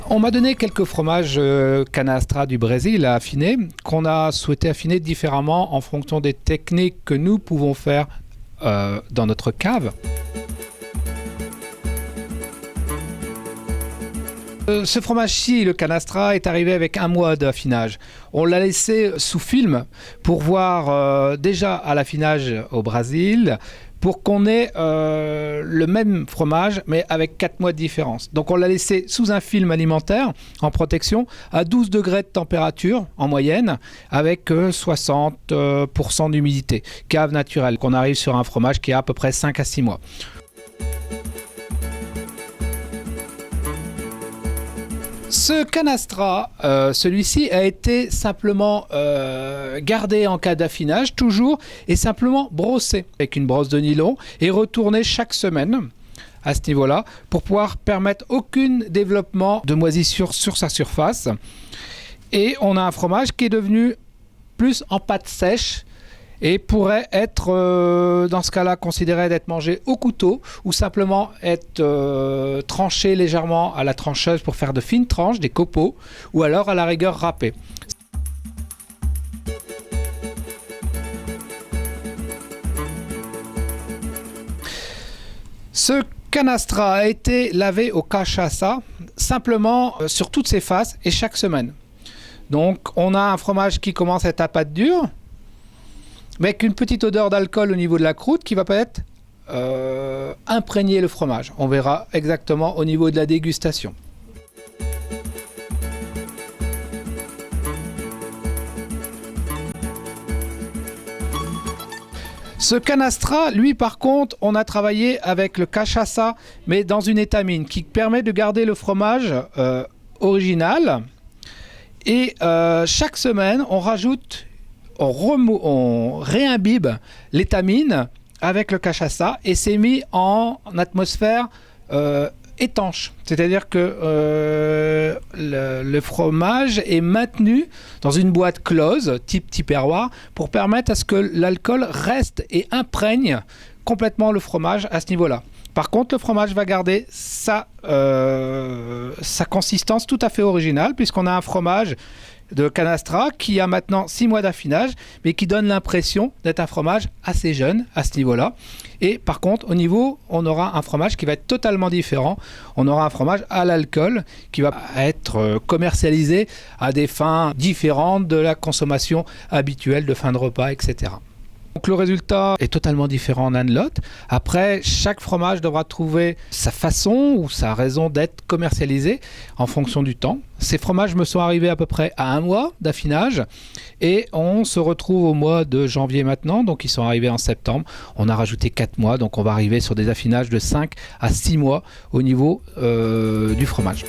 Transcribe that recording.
On m'a donné quelques fromages Canastra du Brésil à affiner, qu'on a souhaité affiner différemment en fonction des techniques que nous pouvons faire dans notre cave. Ce fromage-ci, le Canastra, est arrivé avec 1 mois d'affinage. On l'a laissé sous film pour voir déjà à l'affinage au Brésil, pour qu'on ait le même fromage, mais avec 4 mois de différence. Donc on l'a laissé sous un film alimentaire, en protection, à 12 degrés de température, en moyenne, avec 60% d'humidité. Cave naturelle, qu'on arrive sur un fromage qui a à peu près 5 à 6 mois. Ce Canastra, celui-ci a été simplement gardé en cas d'affinage, toujours, et simplement brossé avec une brosse de nylon et retourné chaque semaine à ce niveau-là pour pouvoir permettre aucun développement de moisissure sur sa surface. Et on a un fromage qui est devenu plus en pâte sèche et pourrait être, dans ce cas-là, considéré d'être mangé au couteau ou simplement être tranché légèrement à la trancheuse pour faire de fines tranches, des copeaux, ou alors à la rigueur râpé. Ce Canastra a été lavé au cachaça, simplement sur toutes ses faces et chaque semaine. Donc on a un fromage qui commence à être à pâte dure, mais avec une petite odeur d'alcool au niveau de la croûte qui va peut-être imprégner le fromage. On verra exactement au niveau de la dégustation. Ce Canastra, lui par contre, on a travaillé avec le cachaça, mais dans une étamine qui permet de garder le fromage original. Et chaque semaine, on rajoute, on réimbibe l'étamine avec le cachaça et c'est mis en atmosphère étanche. C'est-à-dire que le fromage est maintenu dans une boîte close, type Tupperware, pour permettre à ce que l'alcool reste et imprègne complètement le fromage à ce niveau-là. Par contre, le fromage va garder sa consistance tout à fait originale, puisqu'on a un fromage de Canastra qui a maintenant 6 mois d'affinage, mais qui donne l'impression d'être un fromage assez jeune à ce niveau-là. Et par contre, au niveau, on aura un fromage qui va être totalement différent. On aura un fromage à l'alcool qui va être commercialisé à des fins différentes de la consommation habituelle de fin de repas, etc. Donc le résultat est totalement différent en un de l'autre. Après, chaque fromage devra trouver sa façon ou sa raison d'être commercialisé en fonction du temps. Ces fromages me sont arrivés à peu près à 1 mois d'affinage et on se retrouve au mois de janvier maintenant, donc ils sont arrivés en septembre. On a rajouté 4 mois, donc on va arriver sur des affinages de 5 à 6 mois au niveau du fromage.